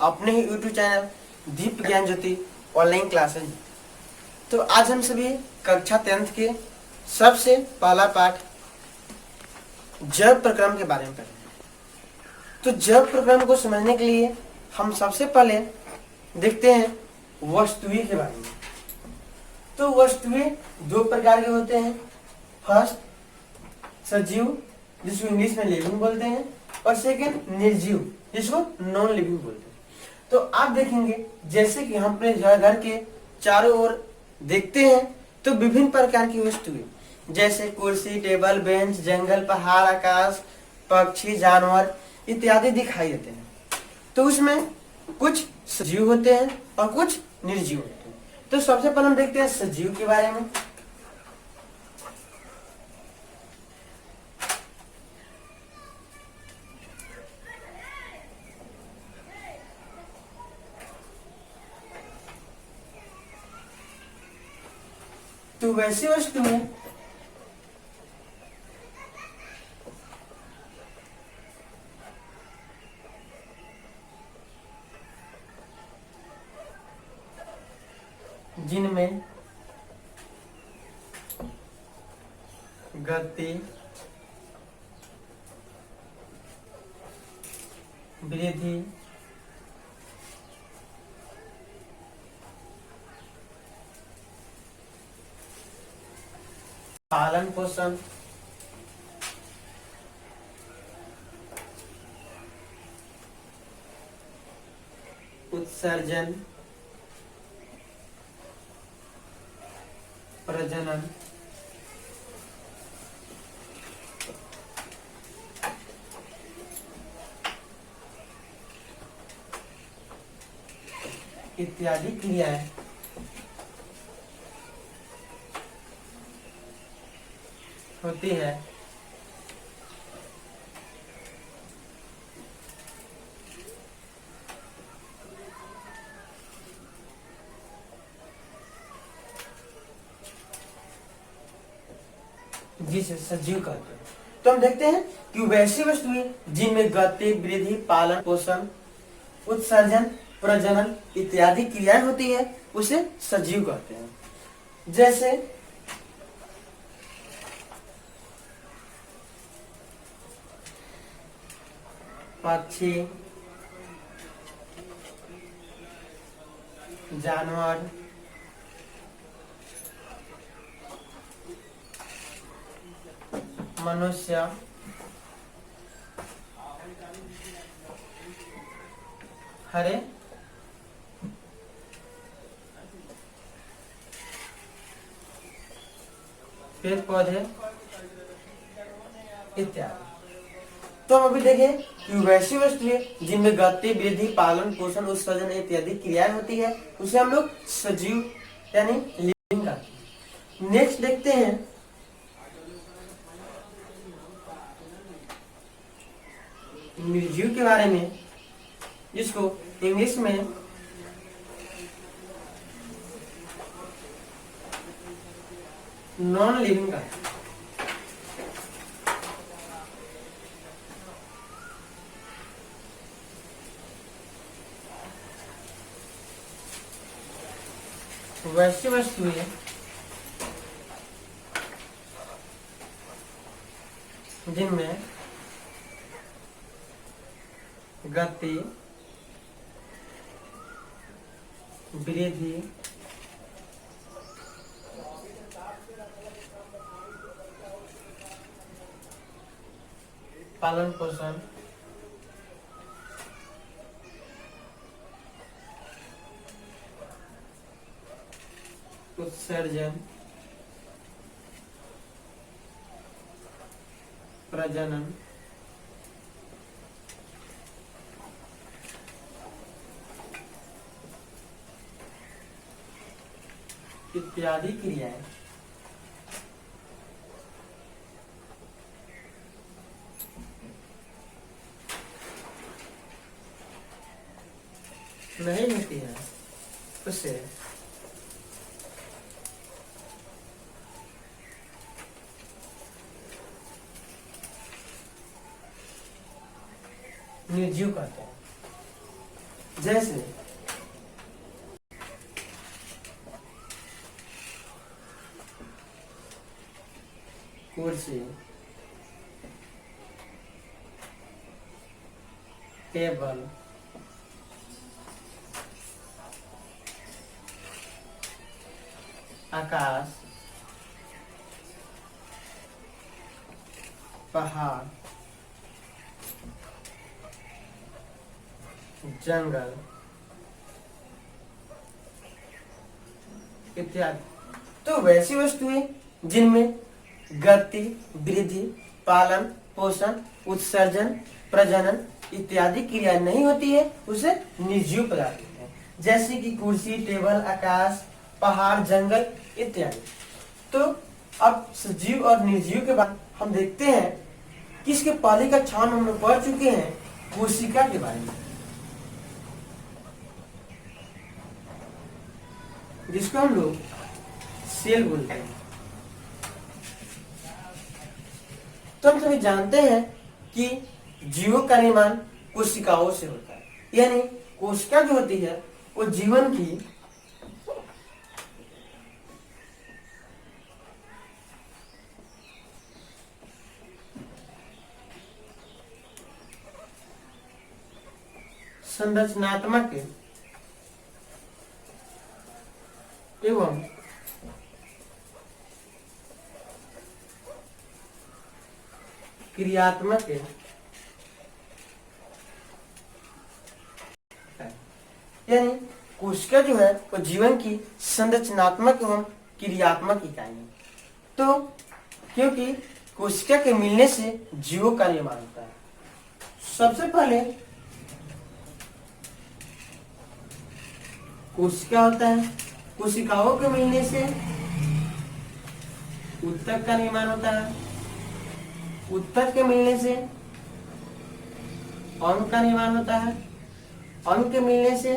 अपने ही YouTube channel दीप ज्ञान ज्योति online classes. तो आज हम सभी कक्षा 10th के सबसे पहला पाठ जब प्रक्रम के बारे में पढ़ेंगे। तो जब प्रक्रम को समझने के लिए हम सबसे पहले देखते हैं वस्तुएं के बारे में। तो वस्तुएं दो प्रकार के होते हैं। फर्स्ट सजीव, जिसको इंग्लिश में लिविंग बोलते हैं, और सेकंड निर्जीव, जिसको नॉन लिविंग बोलते हैं। तो आप देखेंगे जैसे कि हम अपने घर के चारों ओर देखते हैं तो विभिन्न प्रकार की वस्तुएं जैसे कुर्सी, टेबल, बेंच, जंगल, पहाड़, आकाश, पक्षी, जानवर इत्यादि दिखाई देते हैं। तो उसमें कुछ सजीव होते हैं और कुछ निर्जीव होते हैं। तो सबसे पहले हम देखते हैं सजीव के बारे में। तो वैसी वस्तुएं जिनमें गति, वृद्धि, पालन पोषण, उत्सर्जन, प्रजनन, इत्यादि क्रियाएं होती है। जिसे सजीव कहते हैं। तो हम देखते हैं कि वैसी वस्तुएं जिनमें गति, वृद्धि, पालन पोषण, उत्सर्जन, प्रजनन इत्यादि क्रियाएं होती है उसे सजीव कहते हैं। जैसे पक्षी, जानवर, मनुष्य, हरे पेड़ पौधे इत्यादि। तो हम अभी देखें कि वैसी वस्तुएं जिनमें गति, वृद्धि, पालन पोषण, उत्सर्जन इत्यादि क्रियाएं होती है उसे हम लोग सजीव यानी लिविंग कहते हैं। नेक्स्ट देखते हैं निर्जीव के बारे में, जिसको इंग्लिश में नॉन लिविंग कहते हैं। वैसी वस्तुएं जिनमें गति, वृद्धि, पालन पोषण, उत्सर्जन, प्रजनन इत्यादि क्रियाएं नहीं होती है उससे निर्जीव कहते हैं। जैसे कुर्सी, टेबल, आकाश, पहाड़, जंगल इत्यादि। तो वैसी वस्तुएं जिनमें गति, वृद्धि, पालन पोषण, उत्सर्जन, प्रजनन इत्यादि क्रिया नहीं होती है उसे निर्जीव पदार्थ कहते हैं। जैसे कि कुर्सी, टेबल, आकाश, पहाड़, जंगल इत्यादि। तो अब सजीव और निर्जीव के बाद हम देखते हैं कि इसके पहले कक्षा में हम लोग पढ़ चुके हैं कोशिका के बारे में, जिसको हम लोग सेल बोलते हैं। तो हम सभी जानते हैं कि जीवों का निर्माण कोशिकाओं से होता है, यानी कोशिका जो होती है वो जीवन की संरचनात्मक एवं क्रियात्मक यानी कोशिका जो है वो जीवन की संरचनात्मक एवं क्रियात्मक इकाई है। तो क्योंकि कोशिका के मिलने से जीवों का निर्माण होता है। सबसे पहले कोशिका होता है, कोशिकाओं के मिलने से उत्तक का निर्माण होता है, उत्तक के मिलने से अंग का निर्माण होता है, अंग के मिलने से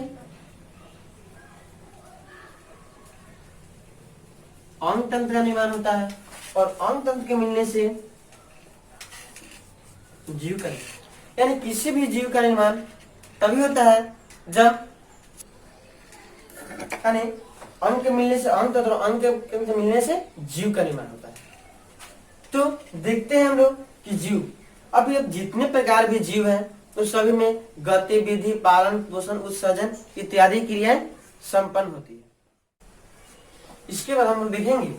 अंग तंत्र का निर्माण होता है और अंग तंत्र के मिलने से जीव का निर्माण। यानी किसी भी जीव का निर्माण तभी होता है जब यानी अंग के मिलने से अंग तंत्र, अंग के मिलने से जीव का निर्माण होता है। तो देखते हैं हम लोग कि जीव, अब ये जितने प्रकार के जीव हैं तो सभी में गतिविधि, पालन पोषण, उत्सर्जन इत्यादि क्रियाएं संपन्न होती है। इसके बाद हम लोग देखेंगे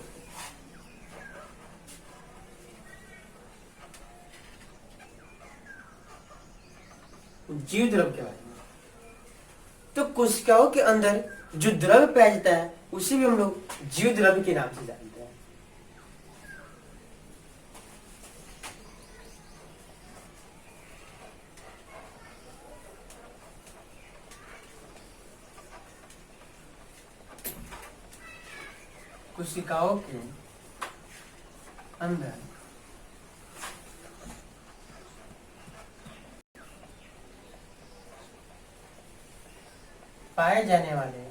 जीव द्रव्य के बारे में। तो कोशिकाओं के अंदर जो द्रव्य पाया जाता है उसे भी हम लोग जीव द्रव्य के नाम से जानते हैं। कोशिकाओं के अंदर पाए जाने वाले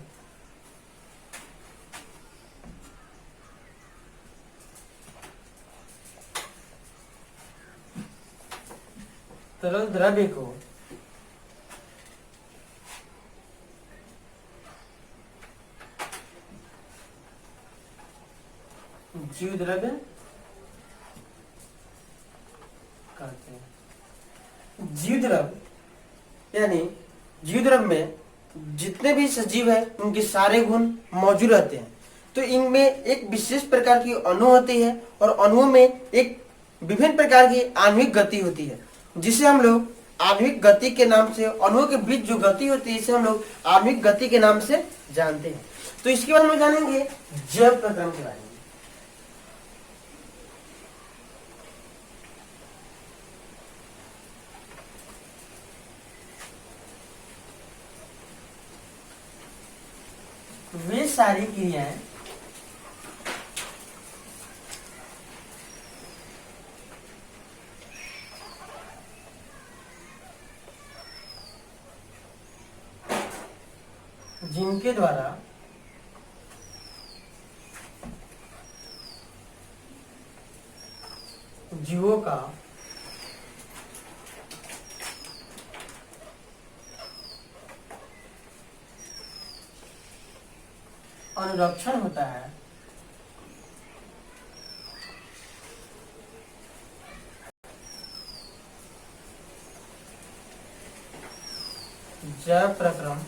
तरल द्रव्य को जीव द्रव्य कहते हैं। जीव द्रव्य यानी जीव द्रव्य में जितने भी सजीव हैं उनके सारे गुण मौजूद रहते हैं। तो इनमें एक विशेष प्रकार की अणु होती है और अणुओं में एक विभिन्न प्रकार की आणविक गति होती है, जिसे हम लोग आणविक गति के नाम से, अणुओं के बीच जो गति होती है इसे हम लोग आणविक गति के नाम से जानते हैं। तो इसके बाद हम जानेंगे जैव प्रक्रम के बारे में। वे सारी क्रियाएं जिनके द्वारा जीवों का अनुरक्षण होता है, जैव प्रक्रम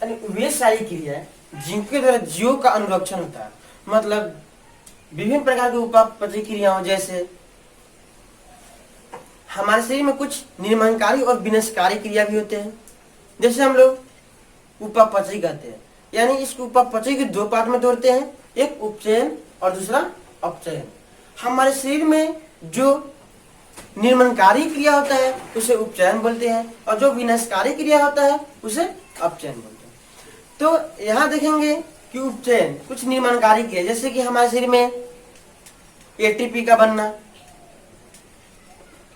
यानी वे सारी क्रियाएं जिनके द्वारा जीवों का अनुरक्षण होता है। मतलब विभिन्न प्रकार की उपापचय क्रियाओं, जैसे हमारे शरीर में कुछ निर्माणकारी और विनाशकारी क्रिया भी होते हैं। जैसे हम लोग उपापचय कहते हैं, यानी इस उपापचय के दो पार्ट में तोड़ते हैं, एक उपचयन और दूसरा अपचयन। हमारे शरीर में जो निर्माणकारी क्रिया होता है उसे उपचयन बोलते हैं, और जो विनाशकारी क्रिया होता है उसे अपचयन बोलते हैं। तो यहाँ देखेंगे कि उपचयन कुछ निर्माणकारी क्रिया, जैसे कि हमारे शरीर में एटीपी का बनना,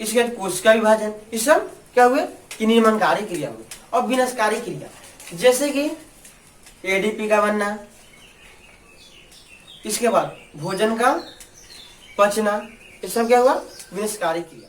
इसके बाद कोशिका विभाजन, ये सब क्या हुए कि निर्माणकारी क्रिया हुई। और विनाशकारी क्रिया जैसे कि एडीपी का बनना, इसके बाद भोजन का पचना, ये सब क्या हुआ विनाशकारी क्रिया।